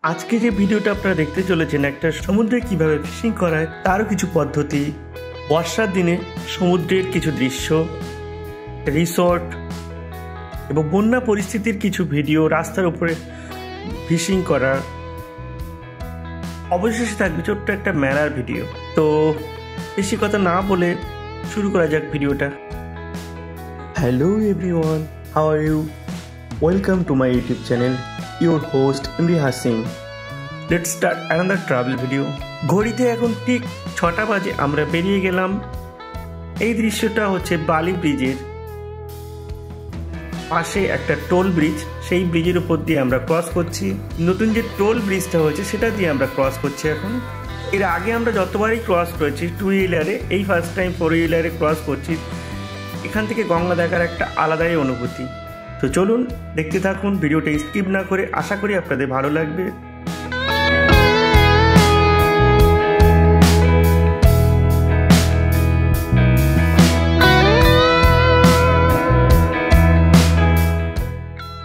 আজকে যে ভিডিওটা আপনারা দেখতে চলেছেন একটা সমুদ্রে কিভাবে ফিশিং করা হয় তারও কিছু পদ্ধতি, বর্ষার দিনে সমুদ্রের কিছু দৃশ্য, রিসর্ট এবং বন্যা পরিস্থিতির কিছু ভিডিও, রাস্তার উপরে ফিশিং করা, অবশেষে থাকবে ছোট্ট একটা মেলার ভিডিও। তো বেশি কথা না বলে শুরু করা যাক ভিডিওটা। Hello everyone, how are you? Welcome to my YouTube channel, your host Imriha Singh. Let's start another travel video. ঘড়িতে এখন ঠিক 6টা বাজে আমরা বেরিয়ে গেলাম। এই দৃশ্যটা হচ্ছে বালি ব্রিজের পাশে একটা টোল ব্রিজ, সেই ব্রিজের উপর দিয়ে আমরা ক্রস করছি। নতুন যে টোল ব্রিজটা হয়েছে সেটা দিয়ে আমরা ক্রস করছি এখন। এর আগে আমরা যতবারই ক্রস করেছি টু হুইলারে, এই ফার্স্ট টাইম ফোর হুইলারে ক্রস করছি। এখান থেকে গঙ্গা দেখার একটা আলাদাই অনুভূতি। তো চলুন দেখতে থাকুন, ভিডিওটা স্কিপ না করে। আশা করি আপনাদের ভালো লাগবে।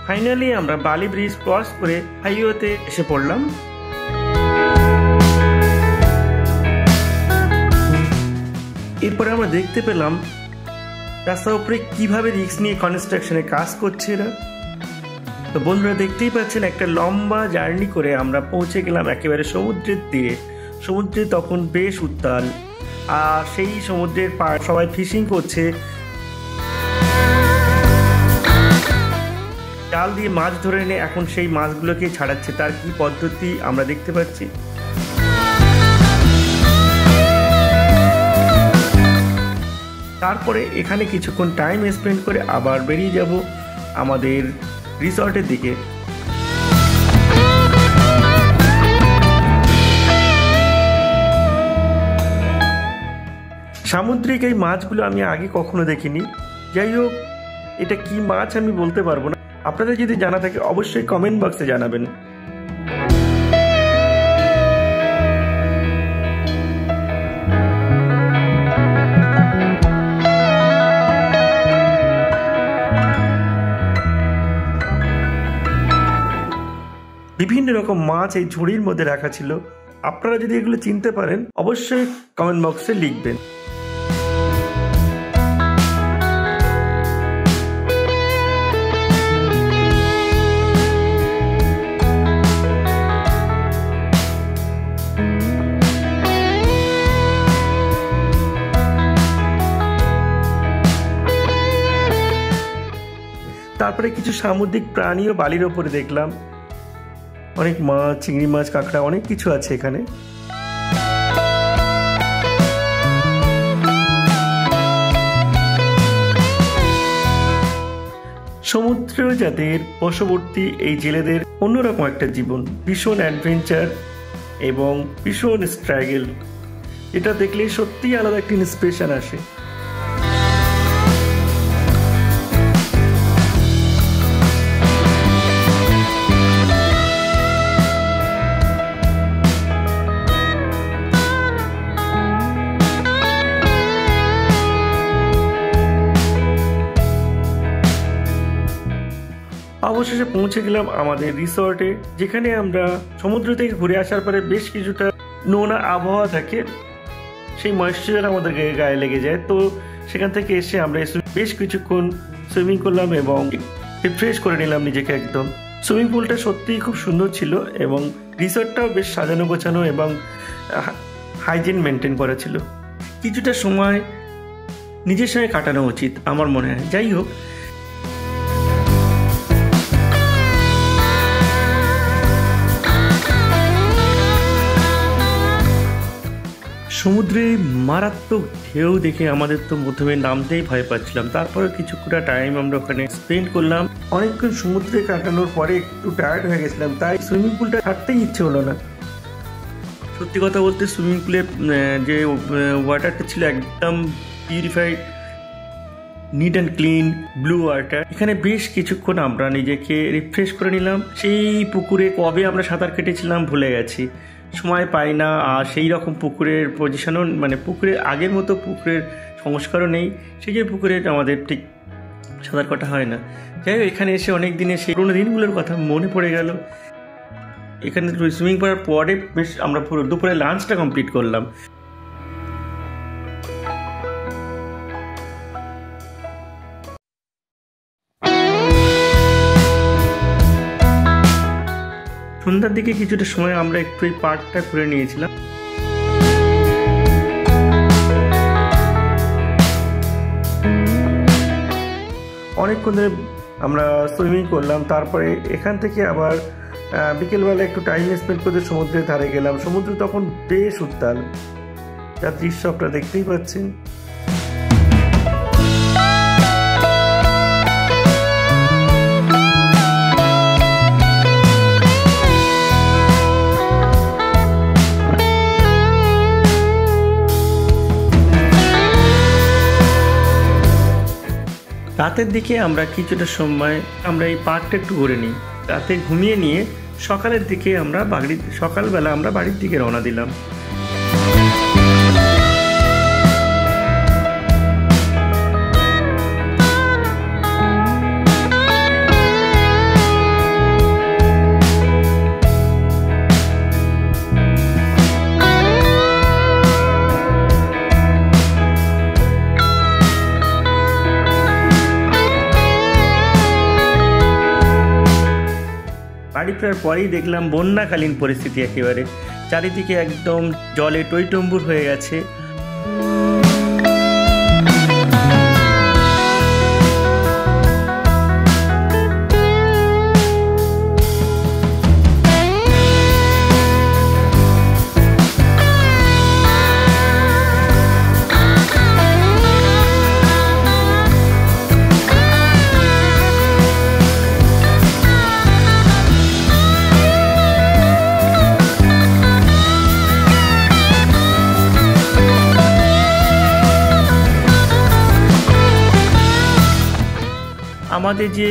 ফাইনালি আমরা বালি ব্রিজ ক্রস করে হাইওয়েতে এসে পড়লাম। এরপরে আমরা দেখতে পেলাম রাস্তার উপরে কিভাবে রিস্ক নিয়ে কনস্ট্রাকশনে কাজ করছে এরা। তো বন্ধুরা দেখতেই পাচ্ছেন একটা লম্বা জার্নি করে আমরা পৌঁছে গেলাম একেবারে সমুদ্রের তীরে। সমুদ্রে তখন বেশ উত্তাল, আর সেই সমুদ্রের পাড় সবাই ফিশিং করছে, জাল দিয়ে মাছ ধরে এনে এখন সেই মাছগুলোকে ছাড়াচ্ছে। তার কি পদ্ধতি আমরা দেখতে পাচ্ছি। তারপরে এখানে কিছুক্ষণ টাইম স্পেন্ড করে আবার বেরিয়ে যাব আমাদের রিসর্টের দিকে। সামুদ্রিক এই মাছগুলো আমি আগে কখনো দেখিনি। যাই হোক, এটা কি মাছ আমি বলতে পারবো না। আপনাদের যদি জানা থাকে অবশ্যই কমেন্ট বক্সে জানাবেন। বিভিন্ন রকম মাছ এই ঝুড়ির মধ্যে রাখা ছিল। আপনারা যদি এগুলো চিনতে পারেন অবশ্যই কমেন্ট বক্সে লিখবেন। তারপরে কিছু সামুদ্রিক প্রাণীও বালির ওপরে দেখলাম। অনেক মাছ, চিংড়ি মাছ, কাঁকড়া, অনেক কিছু আছে এখানে। সমুদ্র যাদের বশবর্তী এই জেলেদের অন্যরকম একটা জীবন, ভীষণ অ্যাডভেঞ্চার এবং ভীষণ স্ট্রাগল। এটা দেখলে সত্যিই আলাদা একটা ইন্সপিরেশন আসে। অবশেষে পৌঁছে গেলাম আমাদের রিসর্টে, যেখানে আমরা সমুদ্র থেকে ঘুরে আসার পরে বেশ কিছুটা নোনা আবহাওয়া থাকে, সেই ময়েশ্চার আমাদের গায়ে লেগে যায়। তো সেখান থেকে এসে আমরা বেশ কিছুক্ষণ সুইমিং করলাম এবং রিফ্রেশ করে নিলাম নিজেকে একদম। সুইমিং পুলটা সত্যিই খুব সুন্দর ছিল এবং রিসর্টটাও বেশ সাজানো গোছানো এবং হাইজিন মেনটেন করা ছিল। কিছুটা সময় নিজের সঙ্গে কাটানো উচিত আমার মনে হয়। যাই হোক, সমুদ্রে মারাত্মক ঢেউ দেখে আমাদের তো প্রথমে নামতেই ভয় পাচ্ছিলাম। তারপরে কিছুটা টাইম আমরা ওখানে স্পেন্ড করলাম। অনেকক্ষণ সমুদ্রে কাটানোর পরে একটু টায়ার্ড হয়ে গেছিলাম, তাই সুইমিং পুলটা ছাড়তেই ইচ্ছে হলো না। সত্যি কথা বলতে সুইমিং পুলে যে ওয়াটারটা ছিল একদম purified, neat and clean blue water. এখানে বেশ কিছুক্ষণ আমরা নিজেকে রিফ্রেশ করে নিলাম। সেই পুকুরে কবে আমরা সাঁতার কেটেছিলাম ভুলে গেছি, সময় পাই না। আর সেই রকম পুকুরের পজিশনও, মানে পুকুরের আগের মতো পুকুরের সংস্কারও নেই, সেই যে পুকুরে আমাদের ঠিক সাঁতার কাটা হয় না। যাই হোক, এখানে এসে অনেক দিনে সেই পুরোনো দিনগুলোর কথা মনে পড়ে গেল। এখানে সুইমিং করার পরে বেশ আমরা পুরো দুপুরে লাঞ্চটা কমপ্লিট করলাম। সন্ধ্যার দিকে কিছুটা সময় আমরা একটু এই পার্কটা ঘুরে নিয়েছিলাম। অনেকক্ষণ ধরে আমরা সুইমিং করলাম, তারপরে এখান থেকে আবার বিকেলবেলা একটু টাইম স্পেন্ড করতে সমুদ্রের ধারে গেলাম। সমুদ্র তখন বেশ উত্তাল, যার দৃশ্য আপনারা দেখতেই পাচ্ছেন। রাতের দিকে আমরা কিছুটা সময় আমরা এই পার্কটা একটু ঘুরে নিই, রাতে ঘুমিয়ে নিয়ে সকালের দিকে আমরা সকালবেলা আমরা বাড়ির দিকে রওনা দিলাম। বাড়ি ফেরার পরেই দেখলাম বন্যাকালীন পরিস্থিতি, একেবারে চারিদিকে একদম জলে টইটম্বুর হয়ে গেছে। আমাদের যে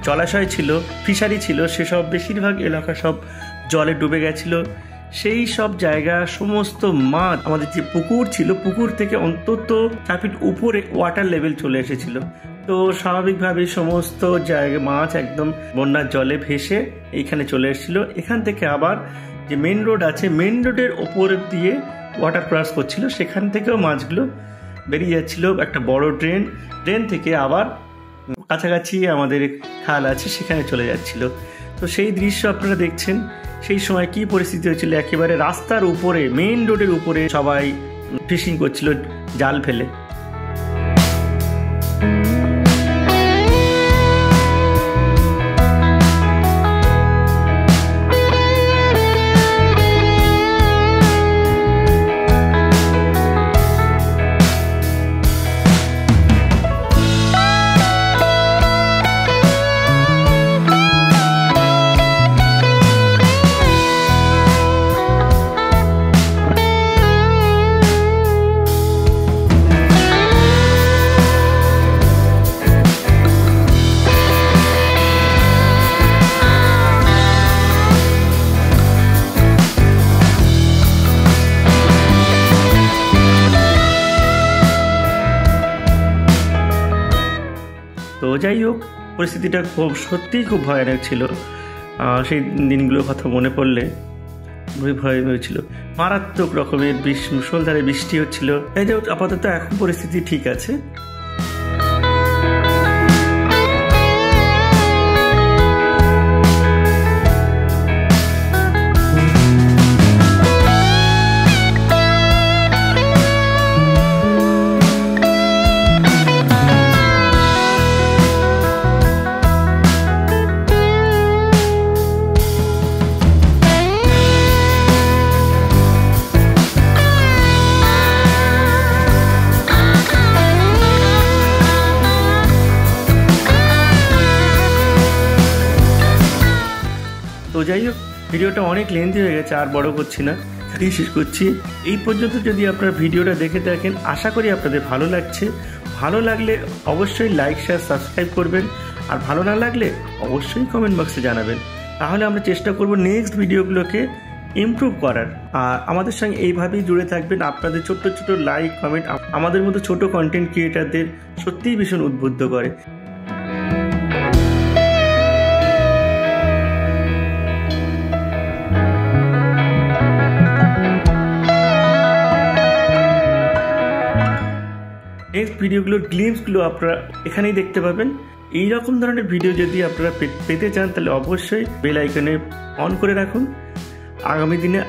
জলাশয় ছিল, ফিশারি ছিল, সেসব বেশিরভাগ এলাকা সব জলে ডুবে গেছিল। সেই সব জায়গা সমস্ত মাছ, আমাদের যে পুকুর ছিল, পুকুর থেকে অন্তত 4 ফিট উপরে ওয়াটার লেভেল চলে এসেছিল। তো স্বাভাবিকভাবে সমস্ত জায়গা মাছ একদম বন্যার জলে ভেসে এইখানে চলে এসেছিল। এখান থেকে আবার যে মেন রোড আছে, মেন রোডের ওপর দিয়ে ওয়াটার ক্রস করছিল, সেখান থেকেও মাছগুলো বেরিয়ে যাচ্ছিল। একটা বড় ড্রেন থেকে আবার কাছাকাছি আমাদের খাল আছে, সেখানে চলে যাচ্ছিল। তো সেই দৃশ্য আপনারা দেখছেন। সেই সময় কি পরিস্থিতি হয়েছিল, একেবারে রাস্তার উপরে, মেইন রোডের উপরে সবাই ফিশিং করছিল জাল ফেলে। তো যাই হোক, পরিস্থিতিটা সত্যিই খুব ভয়ানক ছিল। সেই দিনগুলোর কথা মনে পড়লে খুবই ভয় হয়েছিল। মারাত্মক রকমের মুষলধারে বৃষ্টি হচ্ছিল। এই যে আপাতত এখন পরিস্থিতি ঠিক আছে। তো যাই হোক, ভিডিওটা অনেক লেন্থি হয়ে গেছে, আর বড় করছি না, এখানেই শেষ করছি। এই পর্যন্ত যদি আপনারা ভিডিওটা দেখে থাকেন, আশা করি আপনাদের ভালো লাগছে। ভালো লাগলে অবশ্যই লাইক, শেয়ার, সাবস্ক্রাইব করবেন। আর ভালো না লাগলে অবশ্যই কমেন্ট বক্সে জানাবেন। তাহলে আমরা চেষ্টা করব নেক্সট ভিডিওগুলোকে ইমপ্রুভ করার। আর আমাদের সঙ্গে এইভাবেই জুড়ে থাকবেন। আপনাদের ছোট্ট ছোট লাইক, কমেন্ট আমাদের মতো ছোট কন্টেন্ট ক্রিয়েটারদের সত্যিই ভীষণ উদ্বুদ্ধ করে। ভিডিওগুলোর গ্লিমসগুলো আপনারা এখানেই দেখতে পাবেন। এই রকম ধরনের ভিডিও যদি আপনারা পেতে চান তাহলে অবশ্যই বেল আইকনে অন করে রাখুন। আগামী দিনে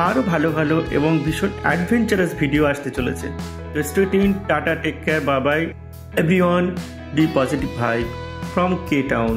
আরও ভালো ভালো এবং ভীষণ অ্যাডভেঞ্চারাস ভিডিও আসতে চলেছে। তো stay tuned, tata, take care, bye bye everyone, be positive vibe from K town.